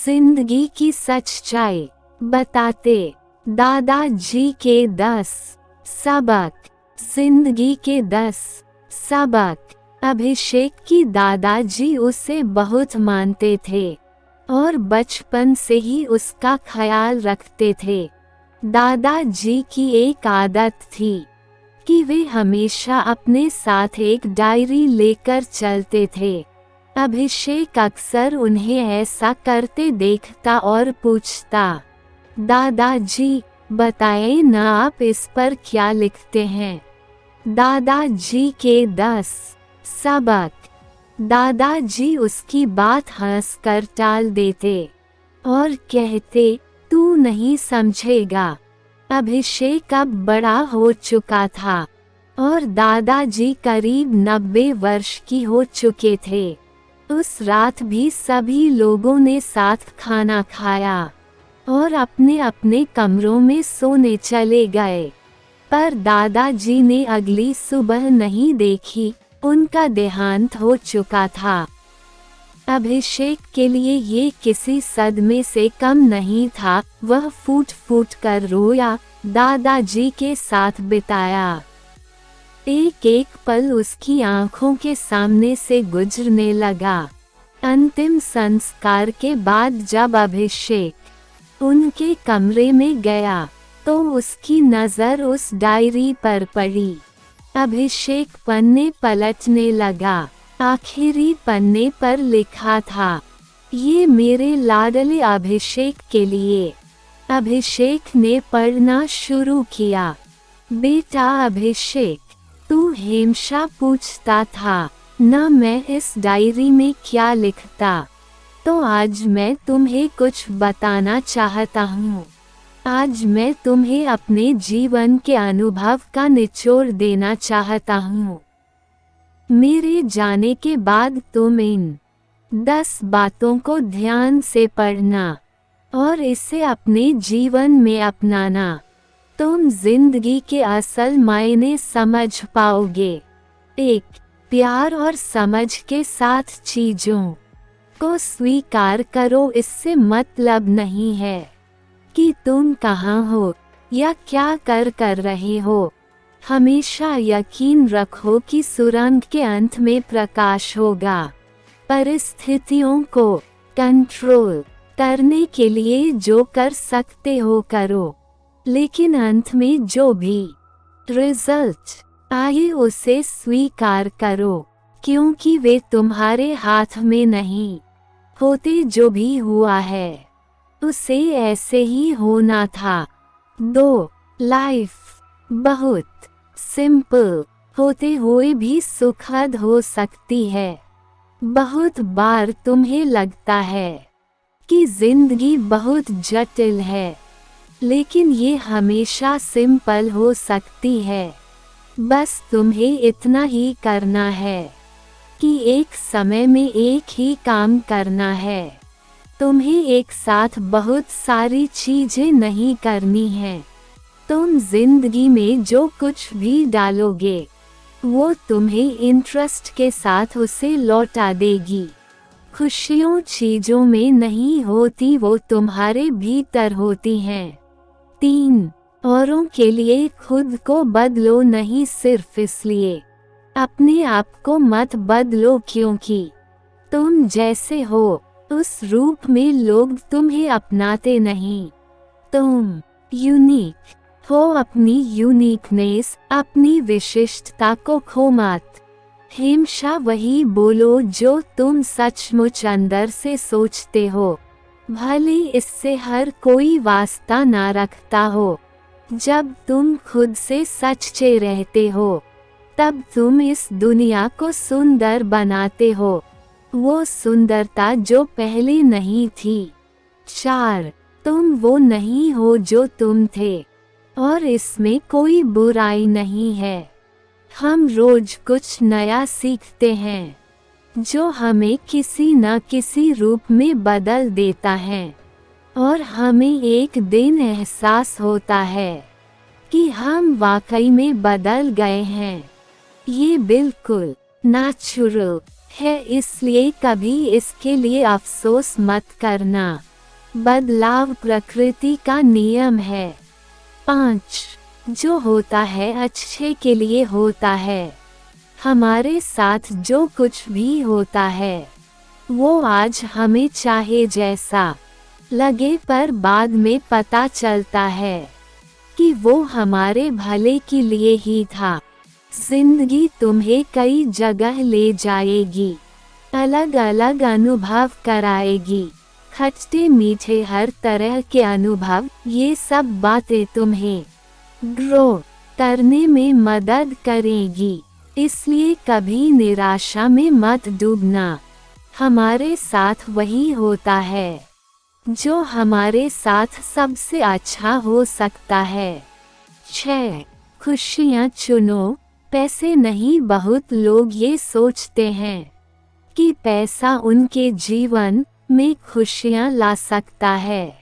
जिंदगी की सच्चाई बताते दादाजी के 10 सबक। जिंदगी के 10 सबक। अभिषेक की दादाजी उसे बहुत मानते थे और बचपन से ही उसका ख्याल रखते थे। दादाजी की एक आदत थी कि वे हमेशा अपने साथ एक डायरी लेकर चलते थे। अभिषेक अक्सर उन्हें ऐसा करते देखता और पूछता, दादाजी बताएं ना, आप इस पर क्या लिखते हैं? दादाजी के 10 सबक। दादाजी उसकी बात हंसकर टाल देते और कहते, तू नहीं समझेगा। अभिषेक अब बड़ा हो चुका था और दादाजी करीब 90 वर्ष की हो चुके थे। उस रात भी सभी लोगों ने साथ खाना खाया और अपने अपने कमरों में सोने चले गए, पर दादाजी ने अगली सुबह नहीं देखी। उनका देहांत हो चुका था। अभिषेक के लिए ये किसी सदमे से कम नहीं था। वह फूट फूट कर रोया, दादाजी के साथ बिताया। एक एक पल उसकी आंखों के सामने से गुजरने लगा। अंतिम संस्कार के बाद जब अभिषेक उनके कमरे में गया तो उसकी नज़र उस डायरी पर पड़ी। अभिषेक पन्ने पलटने लगा। आखिरी पन्ने पर लिखा था, ये मेरे लाडले अभिषेक के लिए। अभिषेक ने पढ़ना शुरू किया। बेटा अभिषेक, तू हमेशा पूछता था ना मैं इस डायरी में क्या लिखता, तो आज मैं तुम्हें कुछ बताना चाहता हूँ। आज मैं तुम्हें अपने जीवन के अनुभव का निचोड़ देना चाहता हूँ। मेरे जाने के बाद तुम इन 10 बातों को ध्यान से पढ़ना और इसे अपने जीवन में अपनाना। तुम जिंदगी के असल मायने समझ पाओगे। 1. प्यार और समझ के साथ चीजों को स्वीकार करो। इससे मतलब नहीं है कि तुम कहाँ हो या क्या कर रहे हो। हमेशा यकीन रखो कि सुरंग के अंत में प्रकाश होगा। परिस्थितियों को कंट्रोल करने के लिए जो कर सकते हो करो, लेकिन अंत में जो भी रिजल्ट आए उसे स्वीकार करो, क्योंकि वे तुम्हारे हाथ में नहीं होते। जो भी हुआ है उसे ऐसे ही होना था। 2. लाइफ बहुत सिंपल होते हुए भी सुखद हो सकती है। बहुत बार तुम्हें लगता है कि जिंदगी बहुत जटिल है, लेकिन ये हमेशा सिंपल हो सकती है। बस तुम्हें इतना ही करना है कि एक समय में एक ही काम करना है। तुम्हें एक साथ बहुत सारी चीजें नहीं करनी हैं। तुम जिंदगी में जो कुछ भी डालोगे वो तुम्हें इंटरेस्ट के साथ उसे लौटा देगी। खुशियों चीजों में नहीं होती, वो तुम्हारे भीतर होती हैं। 3. औरों के लिए खुद को बदलो नहीं सिर्फ इसलिए। अपने आप को मत बदलो क्योंकि तुम जैसे हो उस रूप में लोग तुम्हें अपनाते नहीं। तुम यूनिक हो। अपनी यूनिकनेस, अपनी विशिष्टता को खो मत। हमेशा वही बोलो जो तुम सचमुच अंदर से सोचते हो, भले इससे हर कोई वास्ता ना रखता हो। जब तुम खुद से सच्चे रहते हो तब तुम इस दुनिया को सुंदर बनाते हो, वो सुंदरता जो पहले नहीं थी। 4. तुम वो नहीं हो जो तुम थे और इसमें कोई बुराई नहीं है। हम रोज कुछ नया सीखते हैं जो हमें किसी न किसी रूप में बदल देता है और हमें एक दिन एहसास होता है कि हम वाकई में बदल गए हैं। ये बिल्कुल नेचुरल है, इसलिए कभी इसके लिए अफसोस मत करना। बदलाव प्रकृति का नियम है। 5. जो होता है अच्छे के लिए होता है। हमारे साथ जो कुछ भी होता है वो आज हमें चाहे जैसा लगे, पर बाद में पता चलता है कि वो हमारे भले के लिए ही था। जिंदगी तुम्हें कई जगह ले जाएगी, अलग अलग अनुभव कराएगी, खट्टे मीठे हर तरह के अनुभव। ये सब बातें तुम्हें ग्रो करने में मदद करेगी, इसलिए कभी निराशा में मत डूबना। हमारे साथ वही होता है जो हमारे साथ सबसे अच्छा हो सकता है। 6. खुशियाँ चुनो, पैसे नहीं। बहुत लोग ये सोचते हैं कि पैसा उनके जीवन में खुशियाँ ला सकता है,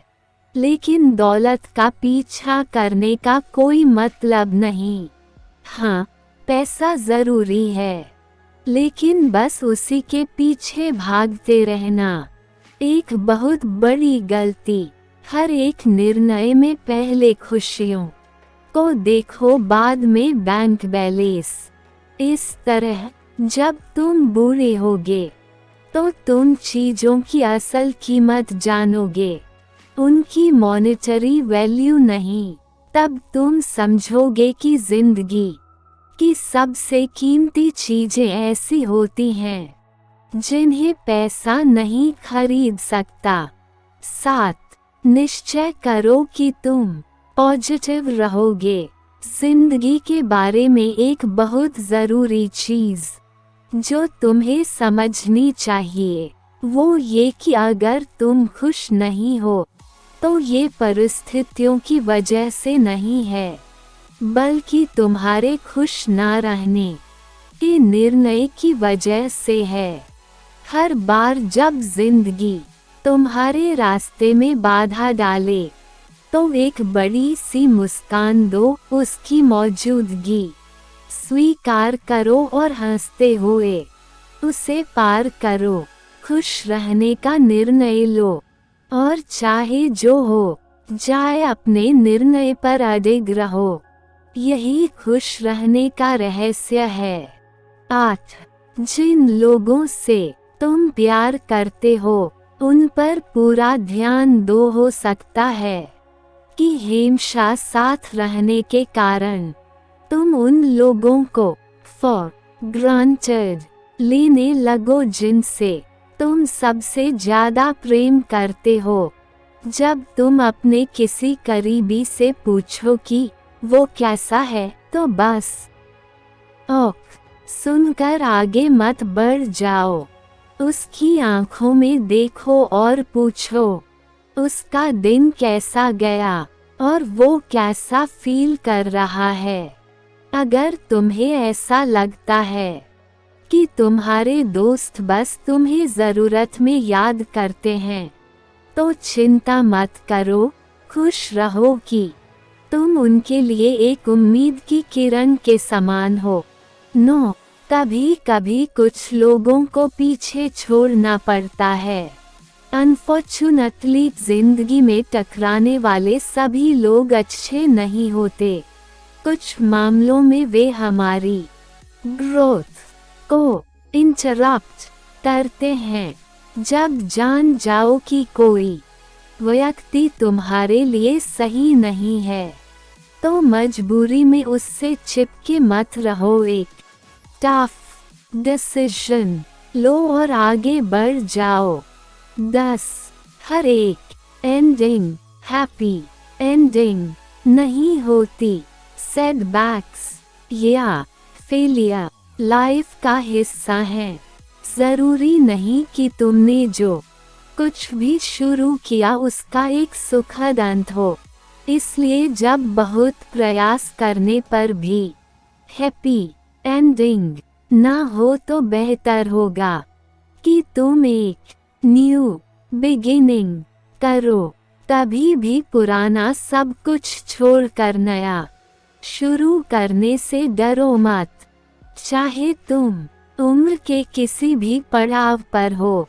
लेकिन दौलत का पीछा करने का कोई मतलब नहीं। हाँ, पैसा ज़रूरी है, लेकिन बस उसी के पीछे भागते रहना एक बहुत बड़ी गलती। हर एक निर्णय में पहले खुशियों को देखो, बाद में बैंक बैलेंस। इस तरह जब तुम बूढ़े होगे तो तुम चीज़ों की असल कीमत जानोगे, उनकी मॉनेटरी वैल्यू नहीं। तब तुम समझोगे कि जिंदगी की सबसे कीमती चीज़ें ऐसी होती हैं जिन्हें पैसा नहीं खरीद सकता। 7. निश्चय करो कि तुम पॉजिटिव रहोगे। जिंदगी के बारे में एक बहुत ज़रूरी चीज़ जो तुम्हें समझनी चाहिए वो ये कि अगर तुम खुश नहीं हो तो ये परिस्थितियों की वजह से नहीं है, बल्कि तुम्हारे खुश ना रहने के निर्णय की वजह से है। हर बार जब जिंदगी तुम्हारे रास्ते में बाधा डाले तो एक बड़ी सी मुस्कान दो, उसकी मौजूदगी स्वीकार करो और हंसते हुए उसे पार करो। खुश रहने का निर्णय लो और चाहे जो हो जाए अपने निर्णय पर अडिग रहो, यही खुश रहने का रहस्य है। 8. जिन लोगों से तुम प्यार करते हो उन पर पूरा ध्यान दो। हो सकता है कि हमेशा साथ रहने के कारण तुम उन लोगों को फॉर ग्रांटेड लेने लगो जिनसे तुम सबसे ज़्यादा प्रेम करते हो। जब तुम अपने किसी करीबी से पूछो कि वो कैसा है तो बस ओक सुनकर आगे मत बढ़ जाओ। उसकी आंखों में देखो और पूछो उसका दिन कैसा गया और वो कैसा फील कर रहा है। अगर तुम्हें ऐसा लगता है कि तुम्हारे दोस्त बस तुम्हें ज़रूरत में याद करते हैं तो चिंता मत करो, खुश रहो कि तुम उनके लिए एक उम्मीद की किरण के समान हो। 9. कभी कभी कुछ लोगों को पीछे छोड़ना पड़ता है। अनफॉर्चुनेटली जिंदगी में टकराने वाले सभी लोग अच्छे नहीं होते। कुछ मामलों में वे हमारी ग्रोथ को इंटरप्ट करते हैं। जब जान जाओ कि कोई व्यक्ति तुम्हारे लिए सही नहीं है तो मजबूरी में उससे चिपके मत रहो। एक टफ डिसीजन लो और आगे बढ़ जाओ। 10. हर एक एंडिंग हैप्पी एंडिंग नहीं होती। सेटबैक्स या फेलियर लाइफ का हिस्सा है। ज़रूरी नहीं कि तुमने जो कुछ भी शुरू किया उसका एक सुखद अंत हो। इसलिए जब बहुत प्रयास करने पर भी हैप्पी एंडिंग ना हो तो बेहतर होगा कि तुम एक न्यू बिगिनिंग करो। कभी भी पुराना सब कुछ छोड़कर नया शुरू करने से डरो मत, चाहे तुम उम्र के किसी भी पड़ाव पर हो।